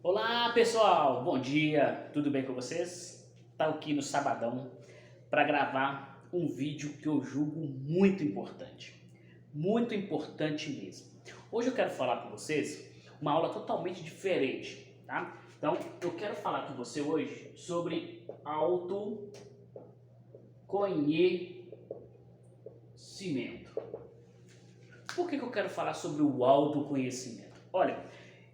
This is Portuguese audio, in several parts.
Olá pessoal, bom dia, tudo bem com vocês? Tá aqui no sabadão para gravar um vídeo que eu julgo muito importante mesmo. Hoje eu quero falar com vocês uma aula totalmente diferente, tá? Então eu quero falar com você hoje sobre autoconhecimento. Por que eu quero falar sobre o autoconhecimento? Olha,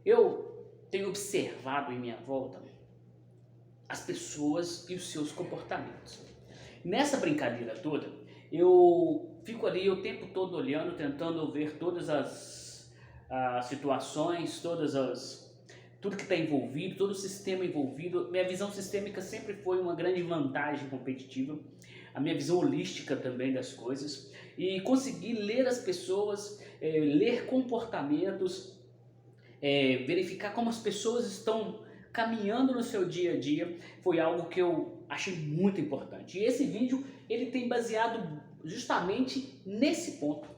eu tenho observado em minha volta as pessoas e os seus comportamentos. Nessa brincadeira toda, eu fico ali o tempo todo olhando, tentando ver todas as situações, tudo que está envolvido, todo o sistema envolvido. Minha visão sistêmica sempre foi uma grande vantagem competitiva, a minha visão holística também das coisas, e conseguir ler as pessoas, ler comportamentos, verificar como as pessoas estão caminhando no seu dia a dia, foi algo que eu achei muito importante. E esse vídeo ele tem baseado justamente nesse ponto.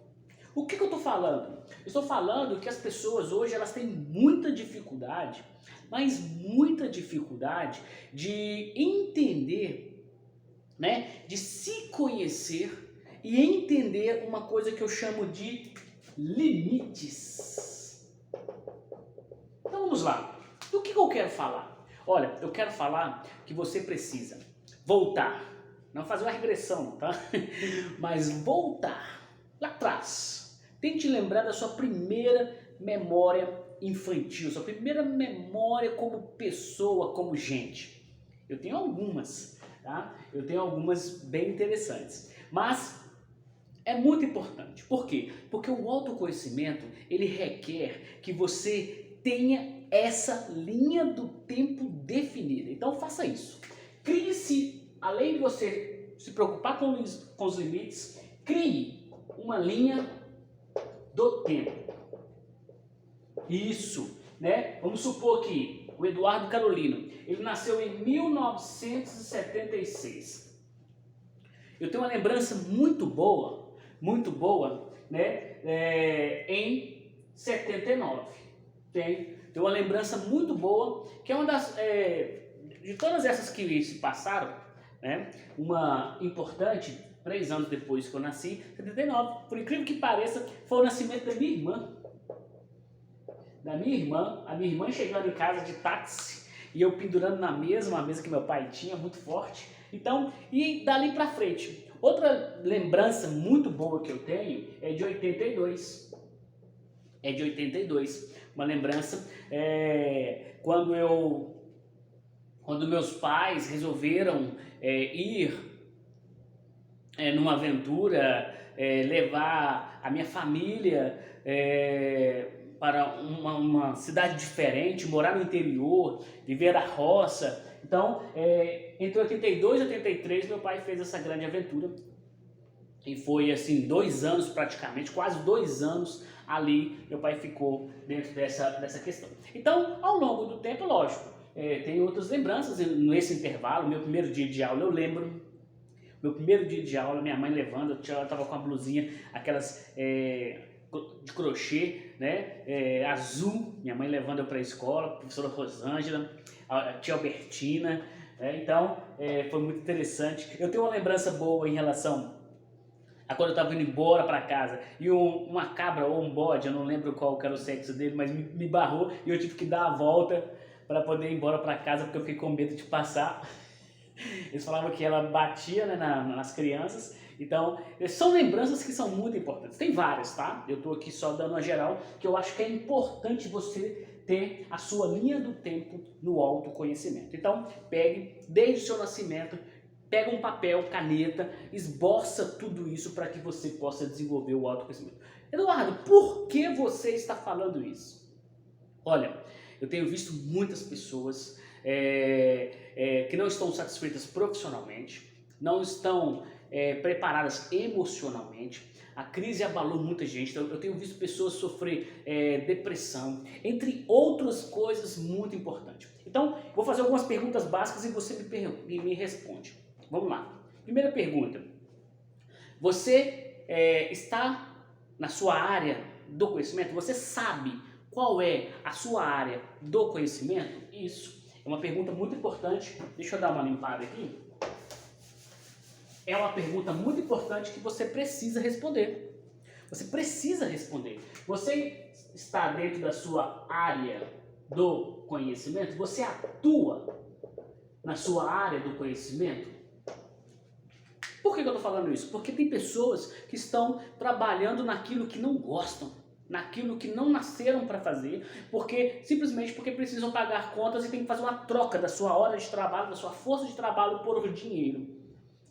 O que eu estou falando? Eu estou falando que as pessoas hoje elas têm muita dificuldade, mas muita dificuldade de entender, né, de se conhecer e entender uma coisa que eu chamo de limites. Então vamos lá. Do que eu quero falar? Olha, eu quero falar que você precisa voltar, não fazer uma regressão, tá? Mas voltar lá atrás. Tente lembrar da sua primeira memória infantil, sua primeira memória como pessoa, como gente. Eu tenho algumas, tá? Eu tenho algumas bem interessantes. Mas é muito importante. Por quê? Porque o autoconhecimento, ele requer que você tenha essa linha do tempo definida. Então faça isso. Crie-se, além de você se preocupar com os limites, crie uma linha do tempo. Isso, né? Vamos supor que o Eduardo Carolino, ele nasceu em 1976. Eu tenho uma lembrança muito boa, né? Em 79. Tem uma lembrança muito boa, que é uma das, de todas essas que se passaram, né? Uma importante, 3 anos depois que eu nasci, 79, por incrível que pareça, foi o nascimento da minha irmã. A minha irmã chegando em casa de táxi, e eu pendurando na mesa, uma mesa que meu pai tinha, muito forte. Então, e dali pra frente. Outra lembrança muito boa que eu tenho é de 82. É de 82. Uma lembrança quando meus pais resolveram ir numa aventura, levar a minha família para uma cidade diferente, morar no interior, viver a roça. Então, entre 82 e 83, meu pai fez essa grande aventura. E foi assim, 2 anos praticamente, quase 2 anos ali, meu pai ficou dentro dessa questão. Então, ao longo do tempo, lógico, tem outras lembranças nesse intervalo. Meu primeiro dia de aula eu lembro. Meu primeiro dia de aula, minha mãe levando, ela estava com a blusinha, aquelas de crochê, né, azul, minha mãe levando eu para a escola, a professora Rosângela, a tia Albertina, então foi muito interessante. Eu tenho uma lembrança boa em relação a quando eu estava indo embora para casa e uma cabra ou um bode, eu não lembro qual que era o sexo dele, mas me barrou e eu tive que dar a volta para poder ir embora para casa porque eu fiquei com medo de passar. Eles falavam que ela batia, né, nas crianças. Então, são lembranças que são muito importantes. Tem várias, tá? Eu estou aqui só dando uma geral, que eu acho que é importante você ter a sua linha do tempo no autoconhecimento. Então, pegue desde o seu nascimento, pega um papel, caneta, esboça tudo isso para que você possa desenvolver o autoconhecimento. Eduardo, por que você está falando isso? Olha, eu tenho visto muitas pessoas que não estão satisfeitas profissionalmente, não estão preparadas emocionalmente. A crise abalou muita gente, então eu tenho visto pessoas sofrer depressão, entre outras coisas muito importantes. Então, vou fazer algumas perguntas básicas e você me responde. Vamos lá. Primeira pergunta. Você está na sua área do conhecimento? Você sabe qual é a sua área do conhecimento? Isso é uma pergunta muito importante. Deixa eu dar uma limpada aqui. É uma pergunta muito importante que você precisa responder. Você precisa responder. Você está dentro da sua área do conhecimento? Você atua na sua área do conhecimento? Por que eu estou falando isso? Porque tem pessoas que estão trabalhando naquilo que não gostam, naquilo que não nasceram para fazer, simplesmente porque precisam pagar contas e tem que fazer uma troca da sua hora de trabalho, da sua força de trabalho por dinheiro.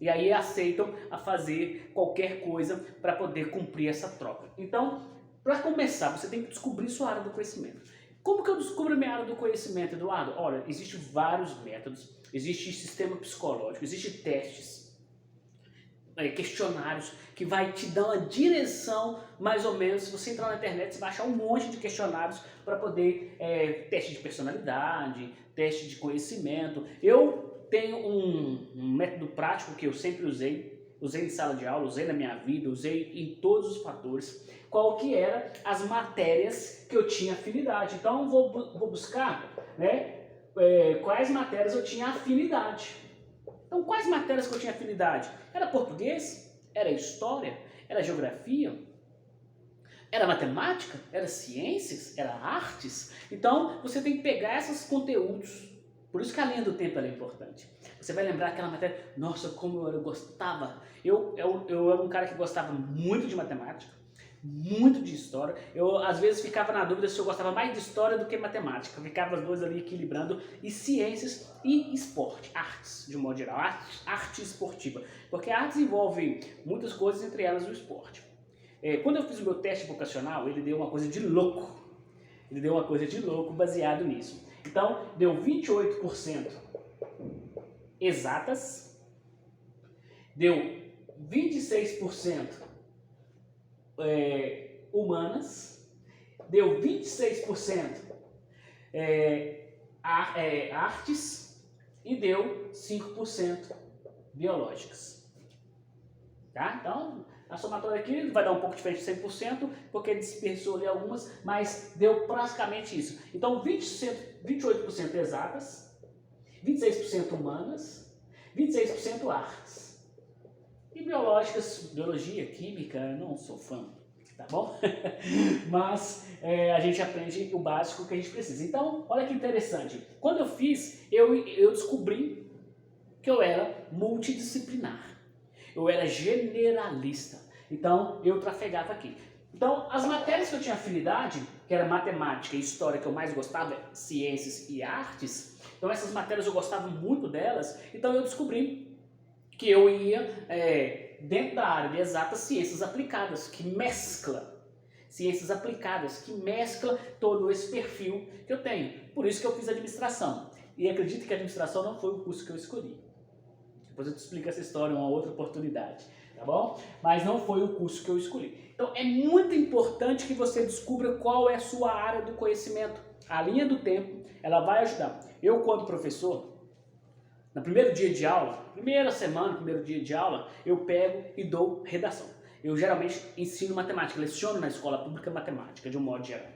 E aí aceitam a fazer qualquer coisa para poder cumprir essa troca. Então, para começar, você tem que descobrir sua área do conhecimento. Como que eu descubro minha área do conhecimento, Eduardo? Olha, existem vários métodos, existe sistema psicológico, existem testes, questionários que vai te dar uma direção mais ou menos. Se você entrar na internet, você vai achar um monte de questionários para poder, teste de personalidade, teste de conhecimento. Eu tenho um método prático que eu sempre usei em sala de aula, usei na minha vida, usei em todos os fatores, qual que era as matérias que eu tinha afinidade. Então vou buscar, né, quais matérias eu tinha afinidade. Então, quais matérias que eu tinha afinidade? Era português? Era história? Era geografia? Era matemática? Era ciências? Era artes? Então, você tem que pegar esses conteúdos. Por isso que a linha do tempo é importante. Você vai lembrar aquela matéria, nossa, como eu gostava. Eu era um cara que gostava muito de matemática, muito de história. Eu, às vezes, ficava na dúvida se eu gostava mais de história do que matemática. Ficava as duas ali equilibrando. E ciências e esporte, artes, de um modo geral. Arte esportiva. Porque a arte envolve muitas coisas, entre elas o esporte. Quando eu fiz o meu teste vocacional, ele deu uma coisa de louco. Ele deu uma coisa de louco baseado nisso. Então, deu 28% exatas, deu 26% humanas, deu 26% artes e deu 5% biológicas. Tá? Então, a somatória aqui vai dar um pouco diferente de 100%, porque dispersou ali algumas, mas deu praticamente isso. Então, 28% exatas, 26% humanas, 26% artes. E biológicas, biologia, química, não sou fã, tá bom? Mas a gente aprende o básico que a gente precisa. Então, olha que interessante. Quando eu fiz, eu descobri que eu era multidisciplinar. Eu era generalista. Então, eu trafegava aqui. Então, as matérias que eu tinha afinidade, que era matemática e história, que eu mais gostava, ciências e artes, então essas matérias eu gostava muito delas, então eu descobri que eu ia dentro da área de exatas ciências aplicadas, que mescla ciências aplicadas, que mescla todo esse perfil que eu tenho. Por isso que eu fiz administração. E acredito que a administração não foi o curso que eu escolhi. Depois eu te explico essa história em uma outra oportunidade, tá bom? Mas não foi o curso que eu escolhi. Então é muito importante que você descubra qual é a sua área do conhecimento. A linha do tempo, ela vai ajudar. Eu, quando professor, no primeiro dia de aula, primeira semana, primeiro dia de aula, eu pego e dou redação. Eu geralmente ensino matemática, leciono na escola pública matemática, de um modo geral.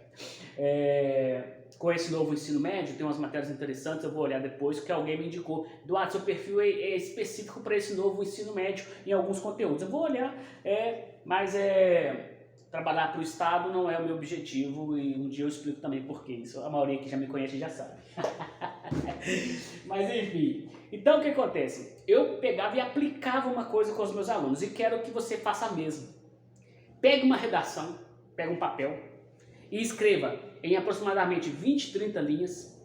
Com esse novo ensino médio, tem umas matérias interessantes, eu vou olhar depois, que alguém me indicou. Eduardo, seu perfil é específico para esse novo ensino médio em alguns conteúdos. Eu vou olhar, mas trabalhar para o Estado não é o meu objetivo e um dia eu explico também por quê. Isso a maioria que já me conhece já sabe. Mas enfim, então o que acontece? Eu pegava e aplicava uma coisa com os meus alunos e quero que você faça a mesma. Pegue uma redação, pega um papel e escreva em aproximadamente 20, 30 linhas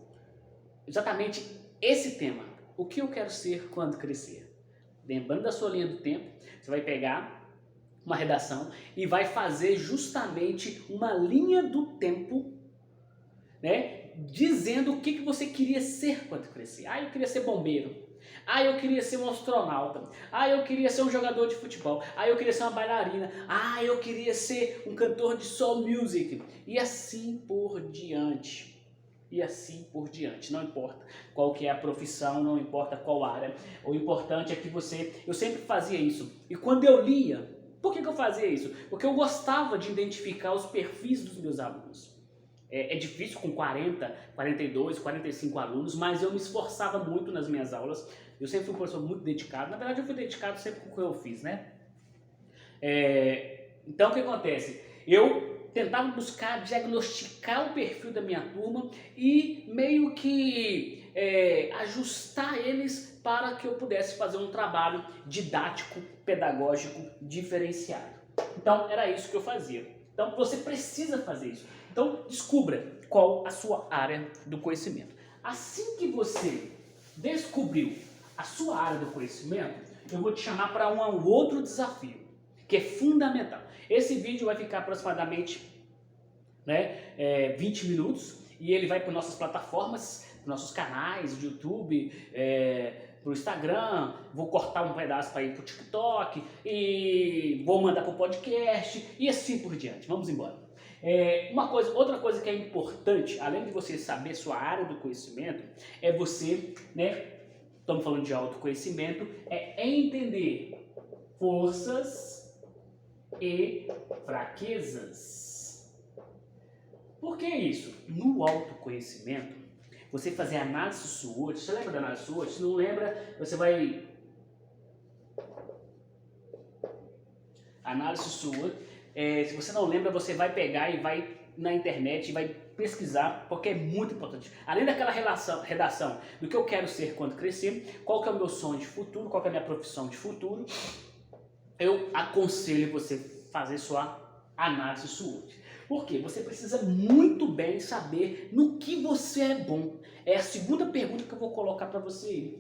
exatamente esse tema. O que eu quero ser quando crescer? Lembrando da sua linha do tempo, você vai pegar uma redação e vai fazer justamente uma linha do tempo, né, dizendo o que você queria ser quando crescer. Eu queria ser bombeiro. Eu queria ser um astronauta. Eu queria ser um jogador de futebol. Eu queria ser uma bailarina. Eu queria ser um cantor de soul music. E assim por diante. E assim por diante. Não importa qual que é a profissão, não importa qual área. O importante é que eu sempre fazia isso. E quando eu lia, por que eu fazia isso? Porque eu gostava de identificar os perfis dos meus alunos. É difícil com 40, 42, 45 alunos, mas eu me esforçava muito nas minhas aulas. Eu sempre fui um professor muito dedicado. Na verdade, eu fui dedicado sempre com o que eu fiz, né? Então, o que acontece? Eu tentava buscar diagnosticar o perfil da minha turma e meio que ajustar eles para que eu pudesse fazer um trabalho didático, pedagógico, diferenciado. Então, era isso que eu fazia. Então, você precisa fazer isso. Então, descubra qual a sua área do conhecimento. Assim que você descobriu a sua área do conhecimento, eu vou te chamar para um outro desafio, que é fundamental. Esse vídeo vai ficar aproximadamente 20 minutos e ele vai para nossas plataformas, nossos canais de YouTube, para o Instagram, vou cortar um pedaço para ir para o TikTok e vou mandar para o podcast e assim por diante. Vamos embora. Outra coisa que é importante, além de você saber sua área do conhecimento, é você, estamos falando de autoconhecimento, é entender forças e fraquezas. Por que isso? No autoconhecimento, você fazer análise SWOT, você lembra da análise SWOT? Se não lembra, você vai... Análise SWOT, se você não lembra, você vai pegar e vai na internet e vai pesquisar, porque é muito importante. Além daquela redação do que eu quero ser quando crescer, qual que é o meu sonho de futuro, qual que é a minha profissão de futuro, eu aconselho você fazer sua análise SWOT. Por quê? Você precisa muito bem saber no que você é bom. É a segunda pergunta que eu vou colocar para você.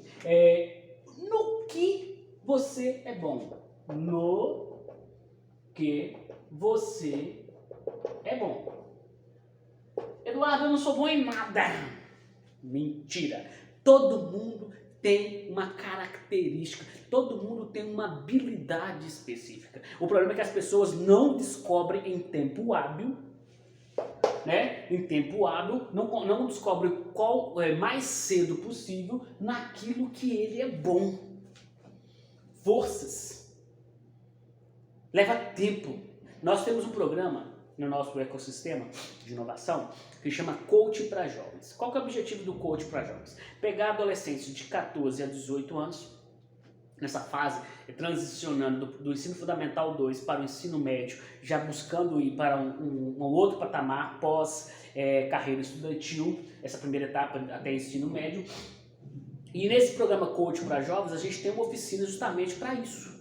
No que você é bom? No que você é bom. Eduardo, eu não sou bom em nada. Mentira. Todo mundo tem uma característica, todo mundo tem uma habilidade específica. O problema é que as pessoas não descobrem em tempo hábil, em tempo hábil, não descobrem qual mais cedo possível naquilo que ele é bom. Forças. Leva tempo. Nós temos um programa no nosso ecossistema de inovação que chama Coach para Jovens. Qual que é o objetivo do Coach para Jovens? Pegar adolescentes de 14 a 18 anos, nessa fase, transicionando do ensino fundamental 2 para o ensino médio, já buscando ir para um outro patamar pós carreira estudantil, essa primeira etapa até ensino médio. E nesse programa Coach para Jovens, a gente tem uma oficina justamente para isso.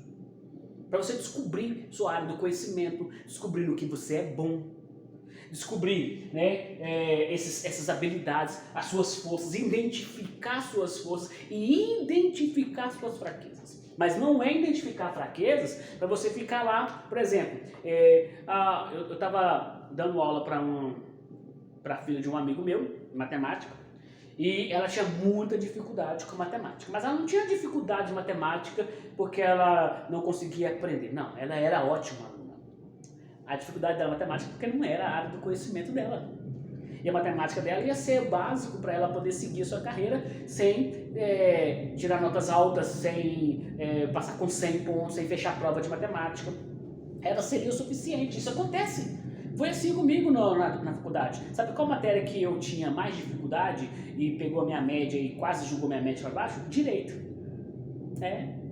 Para você descobrir sua área do conhecimento, descobrir no que você é bom, descobrir essas habilidades, as suas forças, identificar suas forças e identificar suas fraquezas. Mas não é identificar fraquezas para você ficar lá, por exemplo, eu estava dando aula para a filha de um amigo meu, matemática, e ela tinha muita dificuldade com matemática. Mas ela não tinha dificuldade em matemática porque ela não conseguia aprender. Não, ela era ótima aluna. A dificuldade dela matemática porque não era a área do conhecimento dela. E a matemática dela ia ser básico para ela poder seguir a sua carreira sem tirar notas altas, sem passar com 100 pontos, sem fechar a prova de matemática. Ela seria o suficiente. Isso acontece. Foi assim comigo na faculdade. Sabe qual matéria que eu tinha mais dificuldade e pegou a minha média e quase jogou minha média para baixo? Direito.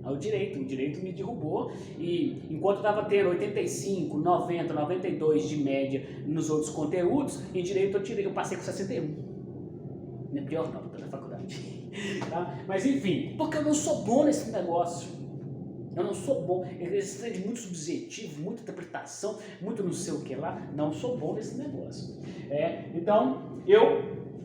O direito me derrubou e enquanto eu estava tendo 85, 90, 92 de média nos outros conteúdos, em direito eu passei com 61. Minha pior nota da faculdade. Tá? Mas enfim, porque eu não sou bom nesse negócio. Eu não sou bom, esse trem de muito subjetivo, muita interpretação, muito não sei o que lá, não sou bom nesse negócio. Então, eu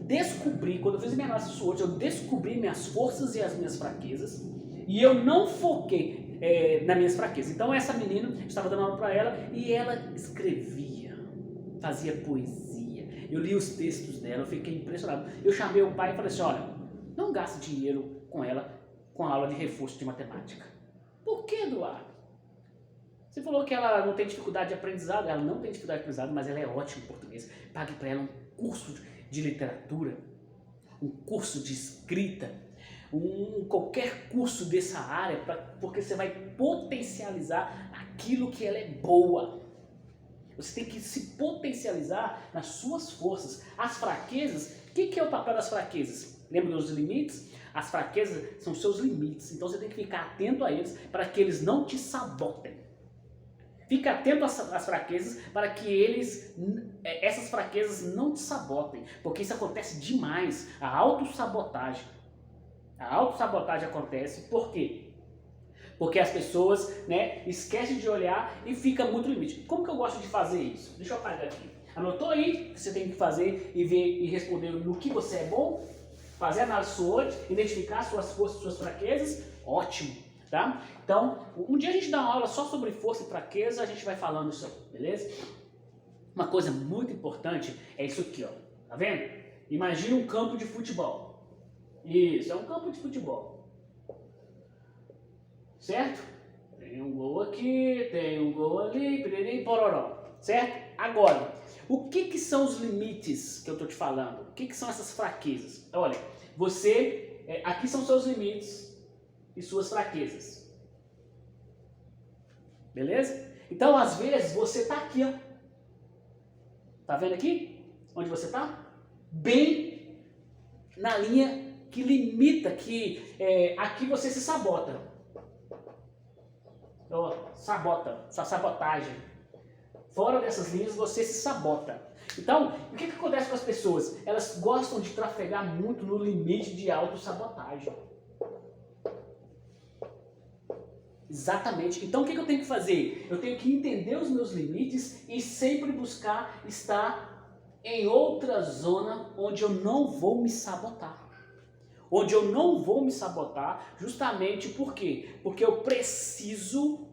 descobri, quando eu fiz a minha análise SWOT, eu descobri minhas forças e as minhas fraquezas, e eu não foquei nas minhas fraquezas. Então, essa menina, eu estava dando aula para ela, e ela escrevia, fazia poesia, eu li os textos dela, eu fiquei impressionado. Eu chamei o pai e falei assim, olha, não gaste dinheiro com ela, com a aula de reforço de matemática. Por que, Eduardo? Você falou que ela não tem dificuldade de aprendizado. Ela não tem dificuldade de aprendizado, mas ela é ótima em português. Pague para ela um curso de literatura, um curso de escrita, qualquer curso dessa área, porque você vai potencializar aquilo que ela é boa. Você tem que se potencializar nas suas forças. As fraquezas, o que é o papel das fraquezas? Lembra dos limites? As fraquezas são seus limites, então você tem que ficar atento a eles para que eles não te sabotem. Fica atento às fraquezas para que essas fraquezas não te sabotem, porque isso acontece demais, a autossabotagem. A autossabotagem acontece por quê? Porque as pessoas, esquecem de olhar e fica muito limite. Como que eu gosto de fazer isso? Deixa eu apagar aqui. Anotou aí o que você tem que fazer e ver e responder no que você é bom? Fazer análise SWOT, identificar suas forças e suas fraquezas? Ótimo! Tá? Então, um dia a gente dá uma aula só sobre força e fraqueza, a gente vai falando isso aí, beleza? Uma coisa muito importante é isso aqui, ó. Tá vendo? Imagina um campo de futebol. Isso, é um campo de futebol. Certo? Tem um gol aqui, tem um gol ali, piriri, pororó. Certo? Agora, o que são os limites que eu tô te falando? O que são essas fraquezas? Olha, aqui são seus limites e suas fraquezas. Beleza? Então, às vezes, você tá aqui, ó. Tá vendo aqui? Onde você tá? Bem na linha que limita, aqui você se sabota. Ó, sua sabotagem. Fora dessas linhas, você se sabota. Então, o que acontece com as pessoas? Elas gostam de trafegar muito no limite de autossabotagem. Exatamente. Então o que eu tenho que fazer? Eu tenho que entender os meus limites e sempre buscar estar em outra zona onde eu não vou me sabotar. Onde eu não vou me sabotar, justamente por quê? Porque eu preciso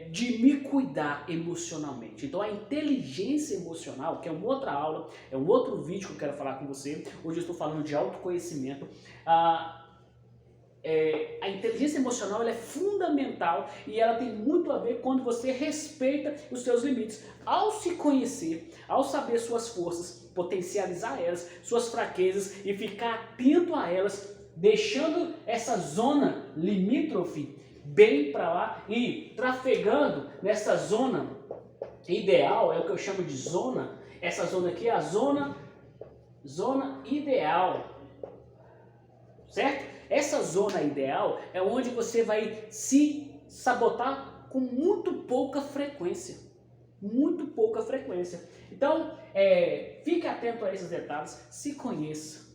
de me cuidar emocionalmente. Então a inteligência emocional, que é uma outra aula, é um outro vídeo que eu quero falar com você. Hoje eu estou falando de autoconhecimento. A inteligência emocional ela é fundamental e ela tem muito a ver quando você respeita os seus limites. Ao se conhecer, ao saber suas forças, potencializar elas, suas fraquezas e ficar atento a elas, deixando essa zona limítrofe bem para lá e trafegando nessa zona ideal, é o que eu chamo de zona. Essa zona aqui é a zona ideal, certo? Essa zona ideal é onde você vai se sabotar com muito pouca frequência. Muito pouca frequência. Então, fique atento a esses detalhes, se conheça.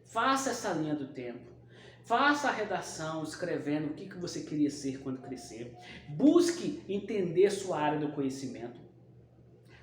Faça essa linha do tempo. Faça a redação escrevendo o que você queria ser quando crescer. Busque entender sua área do conhecimento.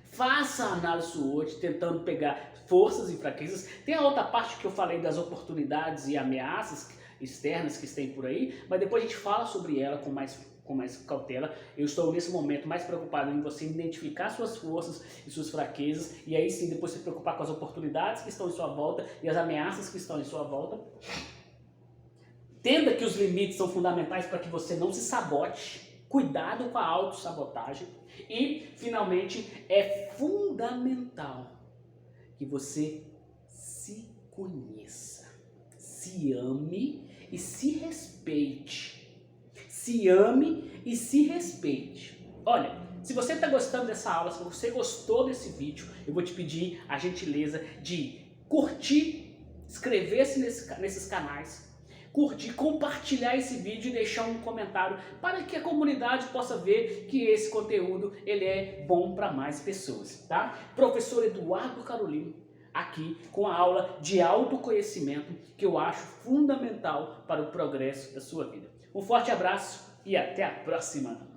Faça a análise SWOT, tentando pegar forças e fraquezas. Tem a outra parte que eu falei das oportunidades e ameaças externas que tem por aí, mas depois a gente fala sobre ela com mais cautela. Eu estou nesse momento mais preocupado em você identificar suas forças e suas fraquezas, e aí sim depois se preocupar com as oportunidades que estão em sua volta e as ameaças que estão em sua volta. Entenda que os limites são fundamentais para que você não se sabote. Cuidado com a autossabotagem. E, finalmente, é fundamental que você se conheça, se ame e se respeite. Se ame e se respeite. Olha, se você está gostando dessa aula, se você gostou desse vídeo, eu vou te pedir a gentileza de curtir, inscrever-se nesses canais, curtir, compartilhar esse vídeo e deixar um comentário para que a comunidade possa ver que esse conteúdo ele é bom para mais pessoas, tá? Professor Eduardo Carolino, aqui com a aula de autoconhecimento que eu acho fundamental para o progresso da sua vida. Um forte abraço e até a próxima!